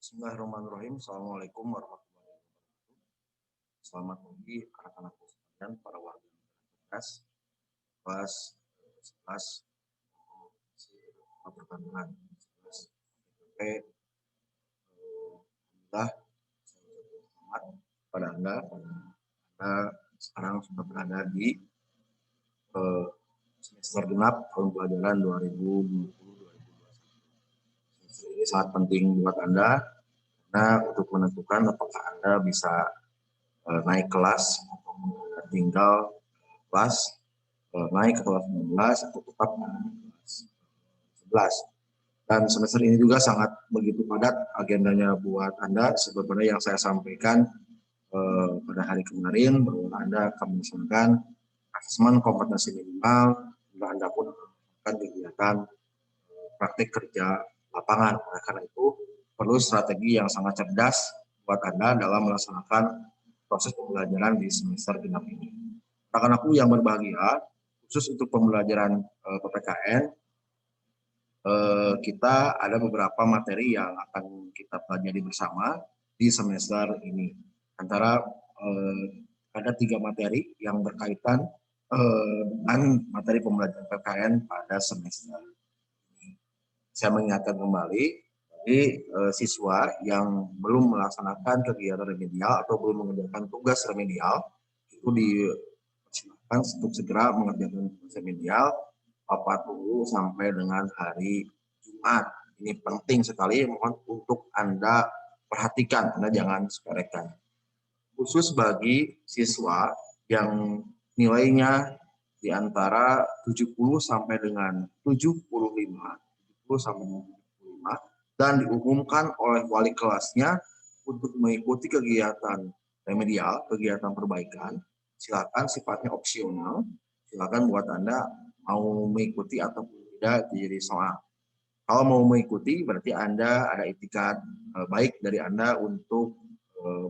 Bismillahirrahmanirrahim. Assalamualaikum warahmatullahi wabarakatuh. Selamat pagi anak-anakku sekalian, para warga kelas kelas 11 pertanian. Alhamdulillah selamat pada Anda. Anda sekarang sudah berada di semester genap tahun pelajaran 2020-2021. Semester ini sangat penting buat Anda karena untuk menentukan apakah Anda bisa naik kelas atau tinggal kelas, naik ke kelas 19 atau tetap di kelas 11. Dan semester ini juga sangat begitu padat agendanya buat Anda seperti yang saya sampaikan pada hari kemarin, bahwa Anda akan melaksanakan asesmen kompetensi minimal, dan Anda pun akan kegiatan praktik kerja lapangan. Nah, karena itu perlu strategi yang sangat cerdas buat Anda dalam melaksanakan proses pembelajaran di semester genap ini. Anak-anakku yang berbahagia, khusus untuk pembelajaran PPKN, kita ada beberapa materi yang akan kita pelajari bersama di semester ini. Antara ada 3 materi yang berkaitan dengan materi pembelajaran PPKN pada semester ini. Saya mengingatkan kembali, jadi siswa yang belum melaksanakan kegiatan remedial atau belum mengerjakan tugas remedial itu dipersilakan untuk segera mengerjakan tugas remedial 40 sampai dengan hari Jumat. Ini penting sekali, mohon untuk Anda perhatikan, Anda jangan sepelekan. Khusus bagi siswa yang nilainya di antara 70 sampai dengan 75, 70 sampai dengan 75, dan diumumkan oleh wali kelasnya untuk mengikuti kegiatan remedial, kegiatan perbaikan, silakan, sifatnya opsional, silakan buat Anda mau mengikuti ataupun tidak jadi soal. Kalau mau mengikuti berarti Anda ada itikat baik dari Anda untuk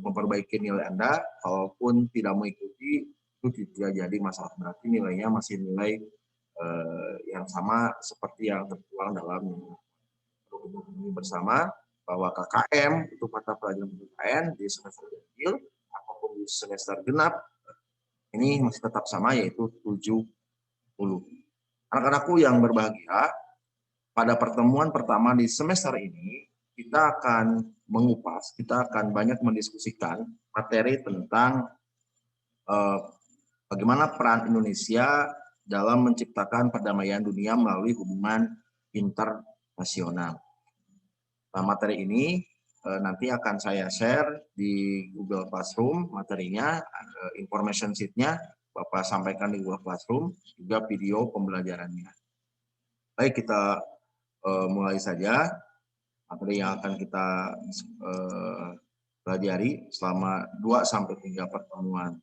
memperbaiki nilai Anda. Kalaupun tidak mengikuti itu tidak jadi masalah, berarti nilainya masih nilai yang sama seperti yang tertuang dalam ini bersama, bahwa KKM untuk mata pelajaran PPKN di semester ganjil ataupun di semester genap ini masih tetap sama, yaitu 70. Anak-anakku yang berbahagia, pada pertemuan pertama di semester ini kita akan mengupas, kita akan banyak mendiskusikan materi tentang bagaimana peran Indonesia dalam menciptakan perdamaian dunia melalui hubungan internasional. Nah, materi ini nanti akan saya share di Google Classroom materinya, information sheet-nya Bapak sampaikan di Google Classroom, juga video pembelajarannya. Baik, kita mulai saja materi yang akan kita pelajari selama 2-3 pertemuan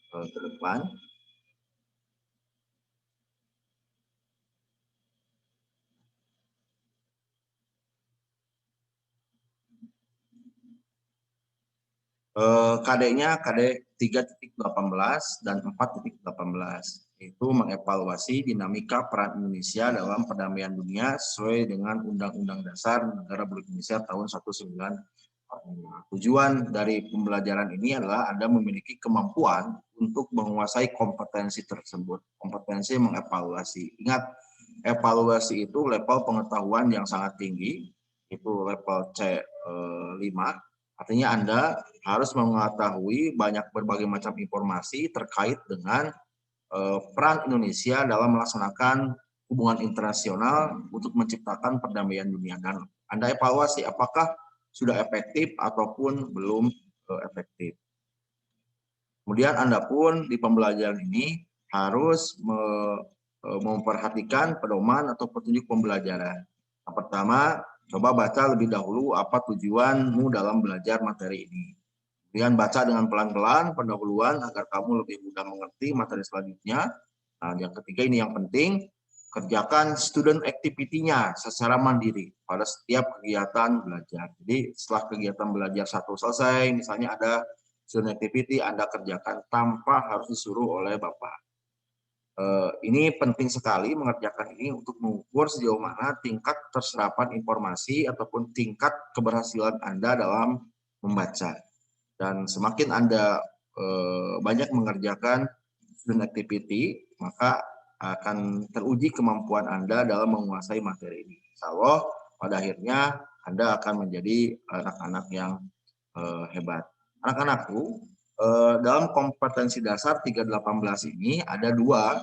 ke depan. KD-nya KD 3.18 dan 4.18, itu mengevaluasi dinamika peran Indonesia dalam perdamaian dunia sesuai dengan Undang-Undang Dasar Negara Republik Indonesia tahun 1945. Tujuan dari pembelajaran ini adalah Anda memiliki kemampuan untuk menguasai kompetensi tersebut. Kompetensi mengevaluasi. Ingat, evaluasi itu level pengetahuan yang sangat tinggi, itu level C5. Artinya Anda harus mengetahui banyak berbagai macam informasi terkait dengan peran Indonesia dalam melaksanakan hubungan internasional untuk menciptakan perdamaian dunia. Dan Anda evaluasi apakah sudah efektif ataupun belum efektif. Kemudian Anda pun di pembelajaran ini harus memperhatikan pedoman atau petunjuk pembelajaran. Yang pertama, coba baca lebih dahulu apa tujuanmu dalam belajar materi ini. Kemudian baca dengan pelan-pelan pendahuluan agar kamu lebih mudah mengerti materi selanjutnya. Nah, yang ketiga ini yang penting, kerjakan student activity-nya secara mandiri pada setiap kegiatan belajar. Jadi setelah kegiatan belajar satu selesai, misalnya ada student activity, Anda kerjakan tanpa harus disuruh oleh Bapak. Ini penting sekali mengerjakan ini untuk mengukur sejauh mana tingkat terserapan informasi ataupun tingkat keberhasilan Anda dalam membaca. Dan semakin Anda banyak mengerjakan student activity, maka akan teruji kemampuan Anda dalam menguasai materi ini. Insya Allah pada akhirnya Anda akan menjadi anak-anak yang hebat. Anak-anakku, dalam kompetensi dasar 318 ini ada dua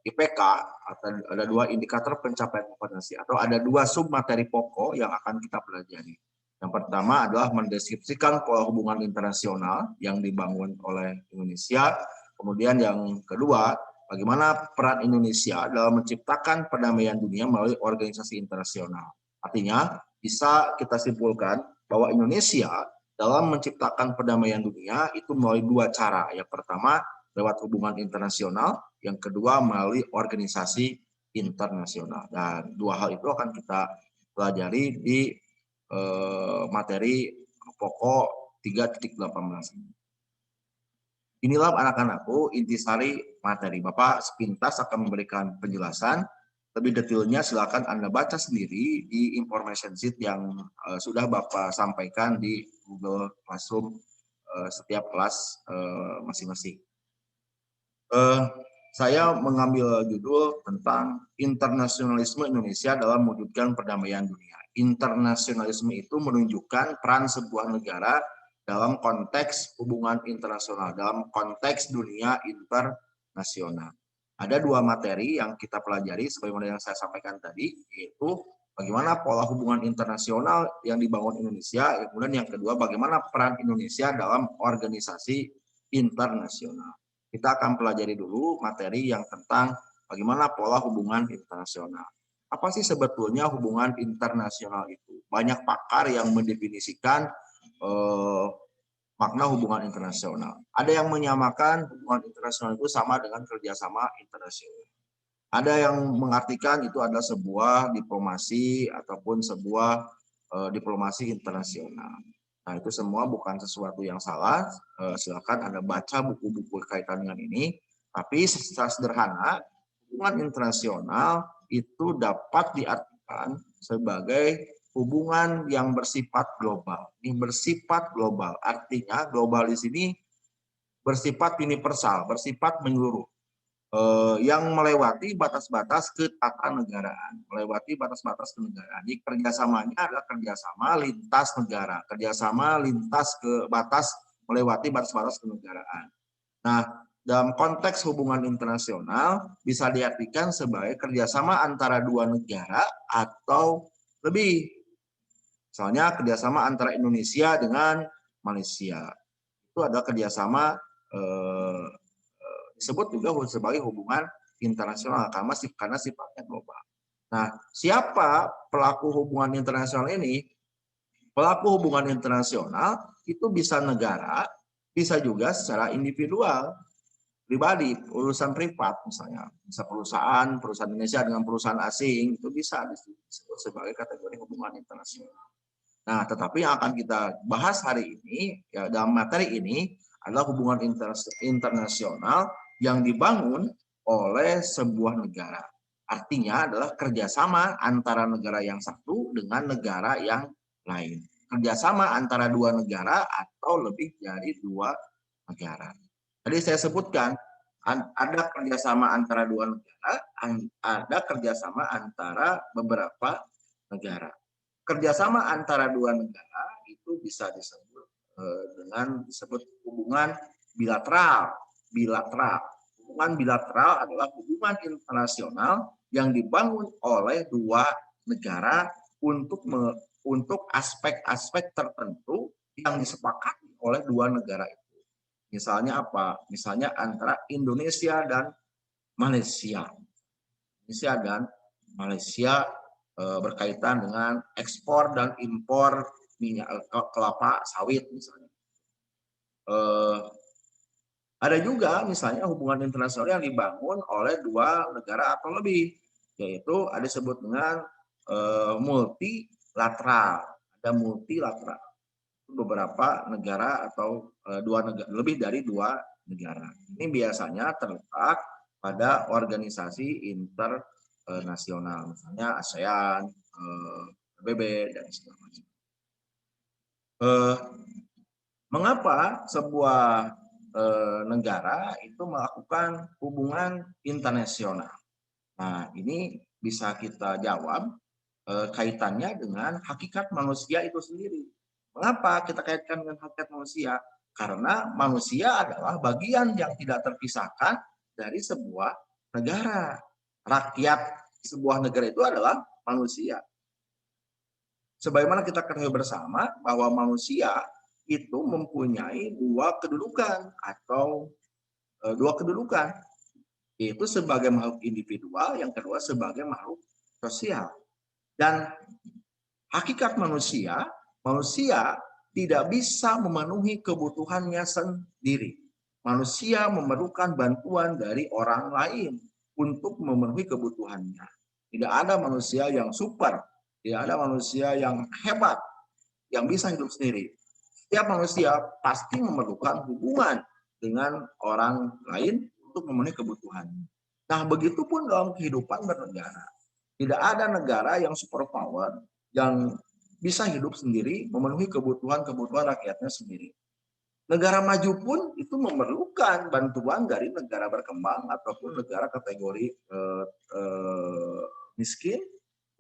IPK atau ada dua indikator pencapaian kompetensi atau ada dua sub materi pokok yang akan kita pelajari. Yang pertama adalah mendeskripsikan pola hubungan internasional yang dibangun oleh Indonesia. Kemudian yang kedua, bagaimana peran Indonesia dalam menciptakan perdamaian dunia melalui organisasi internasional. Artinya, bisa kita simpulkan bahwa Indonesia dalam menciptakan perdamaian dunia itu melalui dua cara. Yang pertama, lewat hubungan internasional, yang kedua melalui organisasi internasional. Dan dua hal itu akan kita pelajari di materi pokok 3.18. Inilah anak-anakku intisari materi. Bapak sepintas akan memberikan penjelasan. Lebih detailnya silakan Anda baca sendiri di information sheet yang sudah Bapak sampaikan di Google Classroom setiap kelas masing-masing. Saya mengambil judul tentang internasionalisme Indonesia dalam mewujudkan perdamaian dunia. Internasionalisme itu menunjukkan peran sebuah negara dalam konteks hubungan internasional, dalam konteks dunia internasional. Ada dua materi yang kita pelajari sebagaimana yang saya sampaikan tadi, yaitu bagaimana pola hubungan internasional yang dibangun Indonesia, kemudian yang kedua bagaimana peran Indonesia dalam organisasi internasional. Kita akan pelajari dulu materi yang tentang bagaimana pola hubungan internasional. Apa sih sebetulnya hubungan internasional itu? Banyak pakar yang mendefinisikan makna hubungan internasional. Ada yang menyamakan hubungan internasional itu sama dengan kerjasama internasional. Ada yang mengartikan itu adalah sebuah diplomasi ataupun sebuah diplomasi internasional. Nah, itu semua bukan sesuatu yang salah. Silakan Anda baca buku-buku kaitan dengan ini. Tapi secara sederhana, hubungan internasional itu dapat diartikan sebagai hubungan yang bersifat global. Ini bersifat global, artinya global di sini bersifat universal, bersifat menyeluruh. Yang melewati batas-batas ketatanegaraan, melewati batas-batas kenegaraan. Jadi kerjasamanya adalah kerjasama lintas negara, kerjasama lintas ke batas melewati batas-batas kenegaraan. Nah, dalam konteks hubungan internasional bisa diartikan sebagai kerjasama antara dua negara atau lebih. Misalnya kerjasama antara Indonesia dengan Malaysia. Itu adalah kerjasama disebut juga sebagai hubungan internasional karena sifatnya global. Nah, siapa pelaku hubungan internasional ini? Pelaku hubungan internasional itu bisa negara, bisa juga secara individual, pribadi, urusan privat misalnya, bisa perusahaan Indonesia dengan perusahaan asing itu bisa disebut sebagai kategori hubungan internasional. Nah, tetapi yang akan kita bahas hari ini ya dalam materi ini adalah hubungan internasional yang dibangun oleh sebuah negara. Artinya adalah kerjasama antara negara yang satu dengan negara yang lain. Kerjasama antara dua negara atau lebih dari dua negara. Tadi saya sebutkan ada kerjasama antara dua negara, ada kerjasama antara beberapa negara. Kerjasama antara dua negara itu bisa disebut dengan disebut hubungan bilateral. Hubungan bilateral adalah hubungan internasional yang dibangun oleh dua negara untuk aspek-aspek tertentu yang disepakati oleh dua negara itu. Misalnya apa? Misalnya antara Indonesia dan Malaysia. Indonesia dan Malaysia berkaitan dengan ekspor dan impor minyak kelapa sawit misalnya. Ada juga misalnya hubungan internasional yang dibangun oleh dua negara atau lebih, yaitu ada disebut dengan multilateral. Ada multilateral beberapa negara atau dua negara lebih dari dua negara. Ini biasanya terletak pada organisasi internasional, misalnya ASEAN, PBB, dan segala macam. Mengapa sebuah negara itu melakukan hubungan internasional? Nah, ini bisa kita jawab kaitannya dengan hakikat manusia itu sendiri. Mengapa kita kaitkan dengan hakikat manusia? Karena manusia adalah bagian yang tidak terpisahkan dari sebuah negara. Rakyat sebuah negara itu adalah manusia. Sebagaimana kita ketahui bersama bahwa manusia itu mempunyai dua kedudukan atau dua kedudukan, yaitu sebagai makhluk individual, yang kedua sebagai makhluk sosial. Dan hakikat manusia, manusia tidak bisa memenuhi kebutuhannya sendiri. Manusia memerlukan bantuan dari orang lain untuk memenuhi kebutuhannya. Tidak ada manusia yang super, tidak ada manusia yang hebat, yang bisa hidup sendiri. Setiap manusia pasti memerlukan hubungan dengan orang lain untuk memenuhi kebutuhannya. Nah, begitupun dalam kehidupan bernegara. Tidak ada negara yang superpower yang bisa hidup sendiri memenuhi kebutuhan-kebutuhan rakyatnya sendiri. Negara maju pun itu memerlukan bantuan dari negara berkembang ataupun negara kategori miskin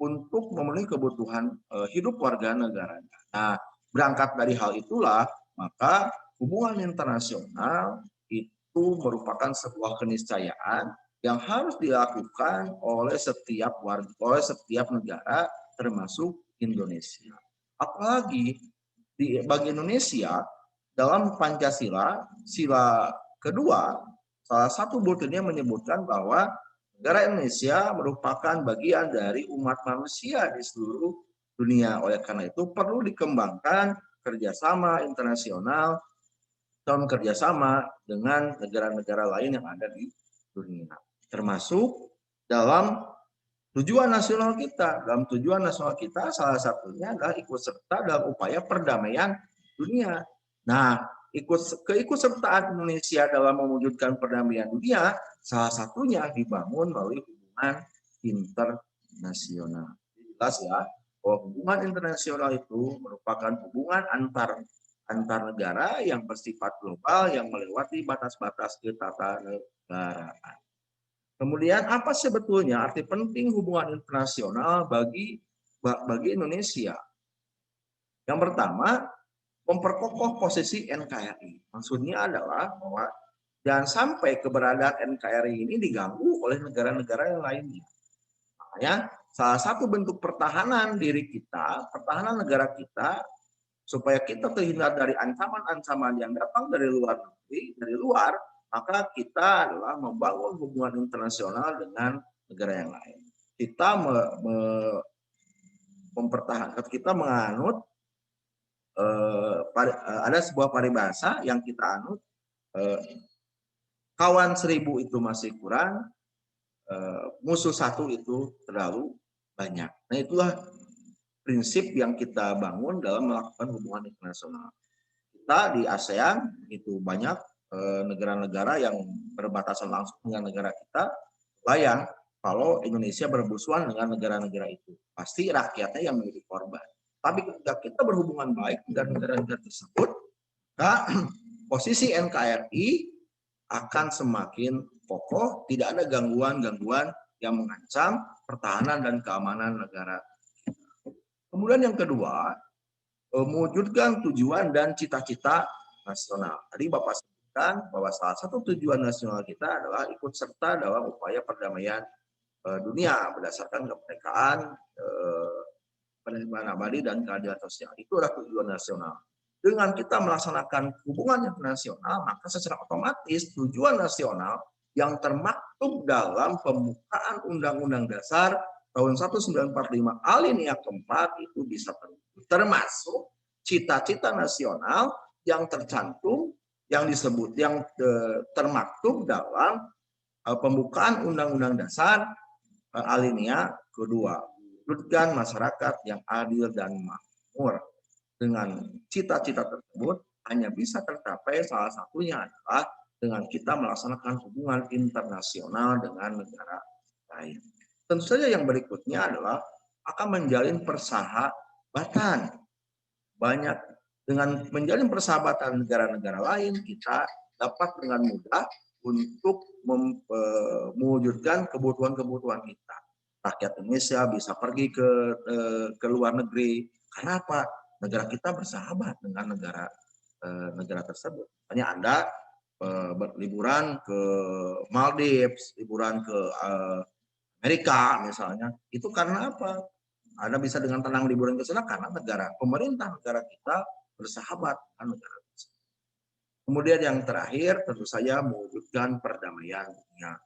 untuk memenuhi kebutuhan hidup warga negaranya. Nah, berangkat dari hal itulah, maka hubungan internasional itu merupakan sebuah keniscayaan yang harus dilakukan oleh setiap warga, oleh setiap negara, termasuk Indonesia. Apalagi bagi Indonesia, dalam Pancasila, sila kedua, salah satu butirnya menyebutkan bahwa negara Indonesia merupakan bagian dari umat manusia di seluruh dunia. Oleh karena itu perlu dikembangkan kerjasama internasional dan kerjasama dengan negara-negara lain yang ada di dunia. Termasuk dalam tujuan nasional kita. Dalam tujuan nasional kita salah satunya adalah ikut serta dalam upaya perdamaian dunia. Nah, keikutsertaan Indonesia dalam mewujudkan perdamaian dunia salah satunya dibangun melalui hubungan internasional. Jelas ya, bahwa hubungan internasional itu merupakan hubungan antar negara yang bersifat global yang melewati batas-batas ketatanegaraan. Kemudian apa sebetulnya arti penting hubungan internasional bagi Indonesia? Yang pertama, memperkokoh posisi NKRI. Maksudnya adalah bahwa jangan sampai keberadaan NKRI ini diganggu oleh negara-negara yang lainnya. Makanya salah satu bentuk pertahanan diri kita, pertahanan negara kita, supaya kita terhindar dari ancaman-ancaman yang datang dari luar negeri, dari luar, maka kita adalah membangun hubungan internasional dengan negara yang lain. Kita mempertahankan, kita menganut ada sebuah paribasa yang kita anut, kawan 1000 itu masih kurang, musuh 1 itu terlalu banyak. Nah, itulah prinsip yang kita bangun dalam melakukan hubungan internasional. Kita di ASEAN itu banyak negara-negara yang berbatasan langsung dengan negara kita. Bayang kalau Indonesia bermusuhan dengan negara-negara itu, pasti rakyatnya yang menjadi korban. Tapi ketika kita berhubungan baik dengan negara-negara tersebut, maka posisi NKRI akan semakin kokoh, tidak ada gangguan-gangguan yang mengancam pertahanan dan keamanan negara. Kemudian yang kedua, mewujudkan tujuan dan cita-cita nasional. Tadi Bapak sebutkan bahwa salah satu tujuan nasional kita adalah ikut serta dalam upaya perdamaian dunia berdasarkan kemerdekaan, penerimaan abadi, dan keadilan sosial. Itu adalah tujuan nasional. Dengan kita melaksanakan hubungan internasional, maka secara otomatis tujuan nasional yang termaktub dalam pembukaan Undang-Undang Dasar tahun 1945 alinea keempat itu bisa terwujud, termasuk cita-cita nasional yang tercantum, yang disebut, yang termaktub dalam pembukaan Undang-Undang Dasar alinea kedua, wujudkan masyarakat yang adil dan makmur. Dengan cita-cita tersebut hanya bisa tercapai salah satunya adalah dengan kita melaksanakan hubungan internasional dengan negara lain. Tentu saja yang berikutnya adalah akan menjalin persahabatan. Banyak dengan menjalin persahabatan negara-negara lain, kita dapat dengan mudah untuk mewujudkan kebutuhan-kebutuhan kita. Rakyat Indonesia bisa pergi ke luar negeri. Karena apa? Negara kita bersahabat dengan negara tersebut. Hanya Anda liburan ke Maldives, liburan ke Amerika misalnya, itu karena apa? Anda bisa dengan tenang liburan ke sana karena pemerintah negara kita bersahabat dengan negara tersebut. Kemudian yang terakhir tentu saja mewujudkan perdamaian dunia.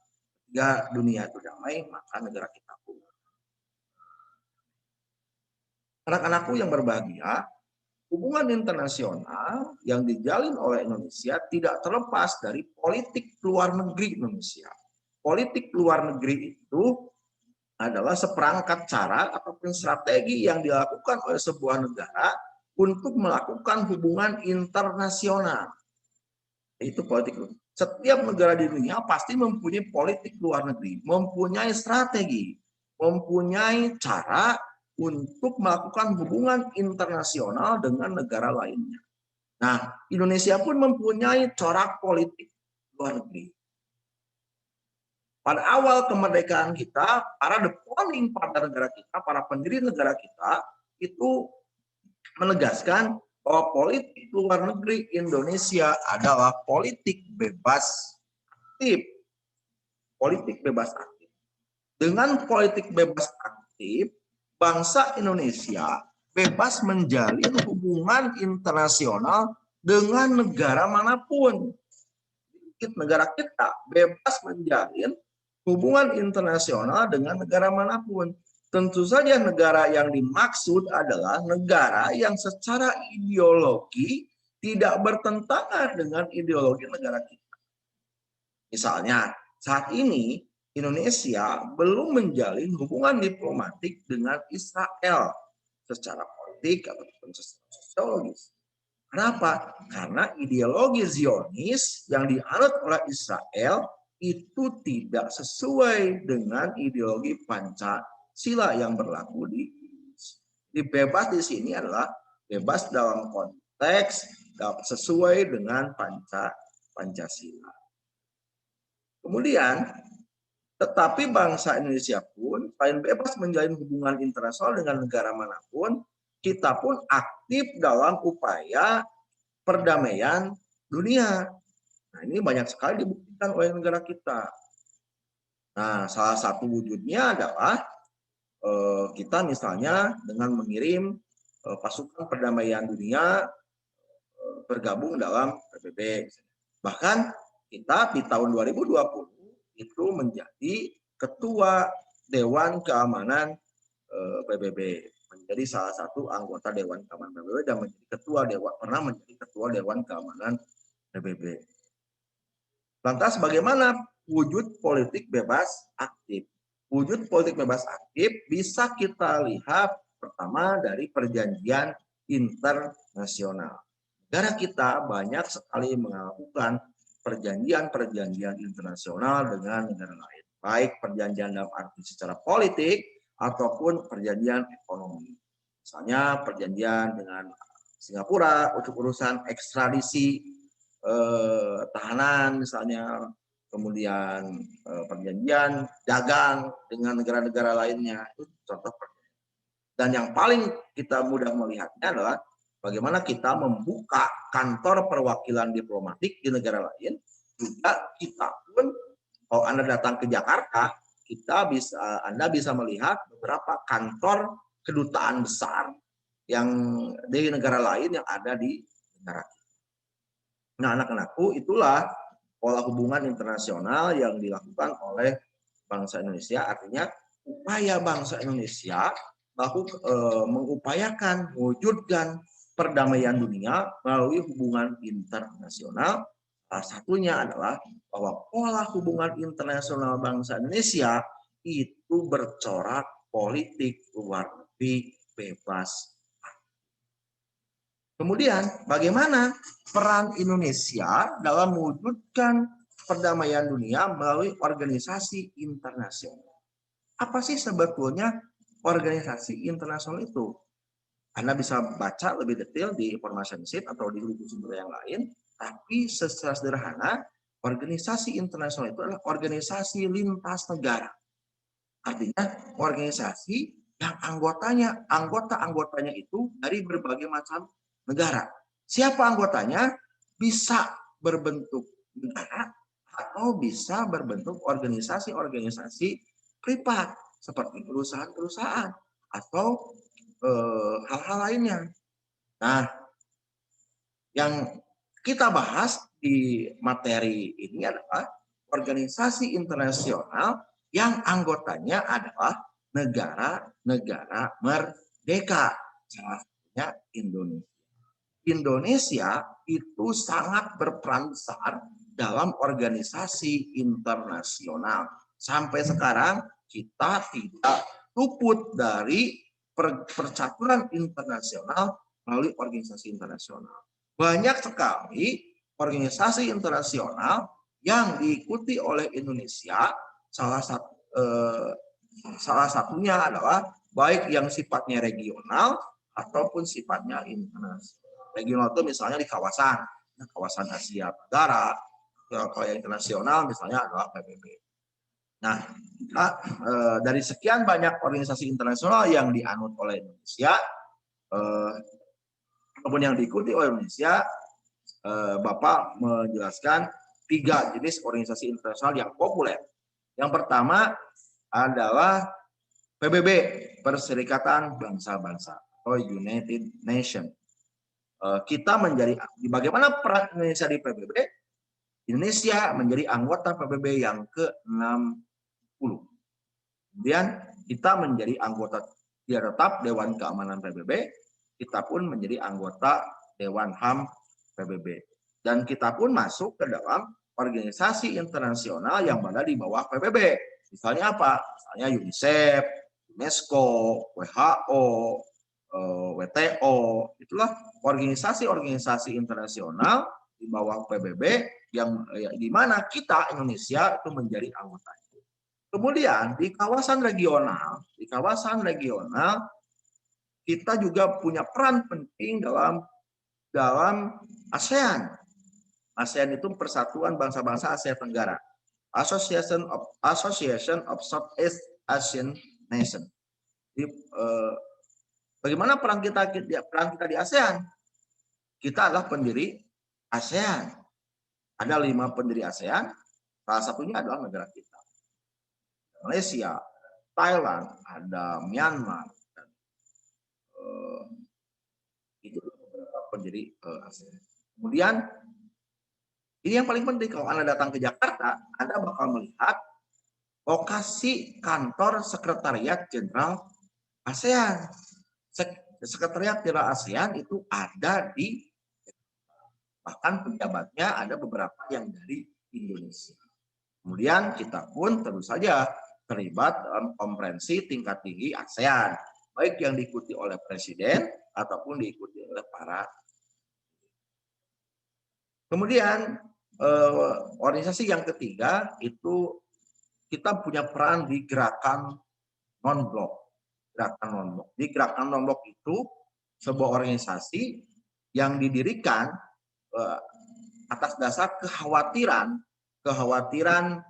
Jika dunia itu damai, maka negara kita pun. Anak-anakku yang berbahagia, hubungan internasional yang dijalin oleh Indonesia tidak terlepas dari politik luar negeri Indonesia. Politik luar negeri itu adalah seperangkat cara ataupun strategi yang dilakukan oleh sebuah negara untuk melakukan hubungan internasional. Itu politik. Setiap negara di dunia pasti mempunyai politik luar negeri, mempunyai strategi, mempunyai cara untuk melakukan hubungan internasional dengan negara lainnya. Nah, Indonesia pun mempunyai corak politik luar negeri. Pada awal kemerdekaan kita, para the founding pada negara kita, para pendiri negara kita, itu menegaskan bahwa politik luar negeri Indonesia adalah politik bebas aktif. Politik bebas aktif. Dengan politik bebas aktif, bangsa Indonesia bebas menjalin hubungan internasional dengan negara manapun. Negara kita bebas menjalin hubungan internasional dengan negara manapun. Tentu saja negara yang dimaksud adalah negara yang secara ideologi tidak bertentangan dengan ideologi negara kita. Misalnya, saat ini Indonesia belum menjalin hubungan diplomatik dengan Israel secara politik ataupun secara sosiologis. Kenapa? Karena ideologi Zionis yang dianut oleh Israel itu tidak sesuai dengan ideologi Pancasila yang berlaku di Indonesia. Bebas di sini adalah bebas dalam konteks sesuai dengan Pancasila. Kemudian, tetapi bangsa Indonesia pun selain bebas menjalin hubungan internasional dengan negara manapun, kita pun aktif dalam upaya perdamaian dunia. Nah, ini banyak sekali dibuktikan oleh negara kita. Nah, salah satu wujudnya adalah kita misalnya dengan mengirim pasukan perdamaian dunia bergabung dalam PBB. Bahkan kita di tahun 2020 itu menjadi ketua Dewan Keamanan PBB, menjadi salah satu anggota Dewan Keamanan PBB dan pernah menjadi ketua Dewan Keamanan PBB. Lantas bagaimana wujud politik bebas aktif? Wujud politik bebas aktif bisa kita lihat pertama dari perjanjian internasional. Negara kita banyak sekali melakukan perjanjian-perjanjian internasional dengan negara lain, baik perjanjian dalam arti secara politik ataupun perjanjian ekonomi. Misalnya perjanjian dengan Singapura untuk urusan ekstradisi tahanan misalnya, kemudian perjanjian dagang dengan negara-negara lainnya, itu contoh. Dan yang paling kita mudah melihatnya adalah bagaimana kita membuka kantor perwakilan diplomatik di negara lain. Juga kita pun, kalau Anda datang ke Jakarta, Anda bisa melihat beberapa kantor kedutaan besar yang di negara lain yang ada di negara kita. Nah, anak-anakku, itulah pola hubungan internasional yang dilakukan oleh bangsa Indonesia. Artinya upaya bangsa Indonesia mengupayakan mewujudkan perdamaian dunia melalui hubungan internasional. Salah satunya adalah bahwa pola hubungan internasional bangsa Indonesia itu bercorak politik luar negeri bebas. Kemudian bagaimana peran Indonesia dalam mewujudkan perdamaian dunia melalui organisasi internasional? Apa sih sebetulnya organisasi internasional itu? Anda bisa baca lebih detail di information sheet atau di buku sumber yang lain, tapi secara sederhana, organisasi internasional itu adalah organisasi lintas negara. Artinya organisasi yang anggota-anggotanya itu dari berbagai macam negara. Siapa anggotanya? Bisa berbentuk negara atau bisa berbentuk organisasi-organisasi privat seperti perusahaan-perusahaan atau hal-hal lainnya. Nah, yang kita bahas di materi ini adalah organisasi internasional yang anggotanya adalah negara-negara merdeka. Salah satunya Indonesia. Indonesia itu sangat berperan besar dalam organisasi internasional. Sampai sekarang kita tidak luput dari percaturan internasional melalui organisasi internasional. Banyak sekali organisasi internasional yang diikuti oleh Indonesia. Salah satunya adalah baik yang sifatnya regional ataupun sifatnya internasional. Regional itu misalnya di kawasan Asia Tenggara. Kalau yang internasional misalnya adalah PBB. Nah, dari sekian banyak organisasi internasional yang dianut oleh Indonesia, ataupun yang diikuti oleh Indonesia, Bapak menjelaskan 3 jenis organisasi internasional yang populer. Yang pertama adalah PBB, Perserikatan Bangsa-Bangsa atau United Nations. Kita menjadi, bagaimana peran Indonesia di PBB? Indonesia menjadi anggota PBB yang ke-60. Kemudian kita menjadi anggota tidak tetap Dewan Keamanan PBB, kita pun menjadi anggota Dewan HAM PBB. Dan kita pun masuk ke dalam organisasi internasional yang berada di bawah PBB. Misalnya apa? Misalnya UNICEF, UNESCO, WHO, WTO. Itulah organisasi-organisasi internasional di bawah PBB yang di mana kita Indonesia itu menjadi anggota. Kemudian di kawasan regional kita juga punya peran penting dalam ASEAN. ASEAN itu Persatuan Bangsa-Bangsa Asia Tenggara. Association of Southeast Asian Nation. Bagaimana peran kita di ASEAN? Kita adalah pendiri ASEAN. Ada 5 pendiri ASEAN. Salah satunya adalah negara kita. Malaysia, Thailand, ada Myanmar, dan, itu beberapa pendiri ASEAN. Kemudian ini yang paling penting, kalau Anda datang ke Jakarta, Anda bakal melihat lokasi kantor Sekretariat Jenderal ASEAN. Sekretariat Jenderal ASEAN itu ada di, bahkan pejabatnya ada beberapa yang dari Indonesia. Kemudian kita pun tentu saja terlibat dalam konferensi tingkat tinggi ASEAN, baik yang diikuti oleh presiden ataupun diikuti oleh para. Kemudian organisasi yang ketiga itu kita punya peran di gerakan non-blok. Di gerakan non-blok itu sebuah organisasi yang didirikan atas dasar kekhawatiran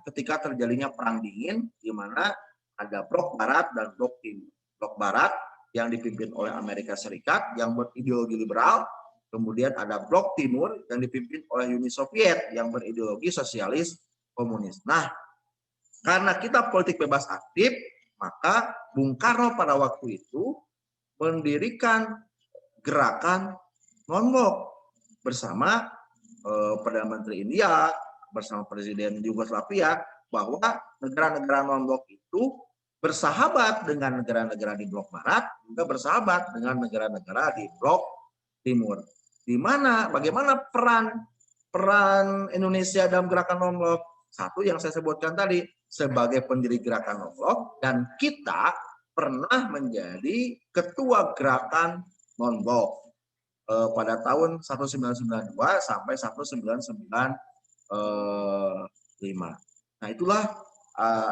ketika terjadinya perang dingin, di mana ada blok barat dan blok timur. Blok barat yang dipimpin oleh Amerika Serikat yang berideologi liberal, kemudian ada blok timur yang dipimpin oleh Uni Soviet yang berideologi sosialis komunis. Nah, karena kita politik bebas aktif, maka Bung Karno pada waktu itu mendirikan gerakan non-blok bersama Perdana Menteri India, bersama Presiden Yugoslavia, bahwa negara-negara non-blok itu bersahabat dengan negara-negara di blok barat, juga bersahabat dengan negara-negara di blok timur. Di mana, bagaimana peran Indonesia dalam gerakan non-blok? Satu yang saya sebutkan tadi, sebagai pendiri gerakan non-blok, dan kita pernah menjadi ketua gerakan non-blok. pada tahun 1992 sampai 1995. Nah, itulah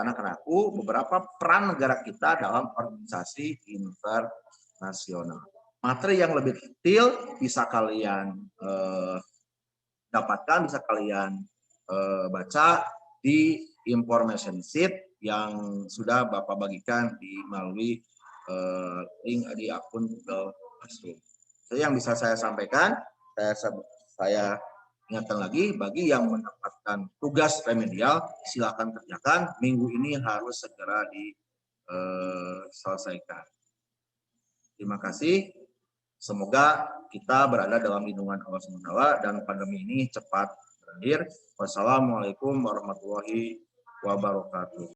anak-anakku beberapa peran negara kita dalam organisasi internasional. Materi yang lebih detail bisa kalian dapatkan, bisa kalian baca di information sheet yang sudah Bapak bagikan melalui link di akun Google Classroom. Jadi yang bisa saya sampaikan, saya ingatkan lagi, bagi yang mendapatkan tugas remedial, silakan kerjakan. Minggu ini harus segera diselesaikan. Terima kasih. Semoga kita berada dalam lindungan Allah SWT dan pandemi ini cepat berakhir. Wassalamualaikum warahmatullahi wabarakatuh.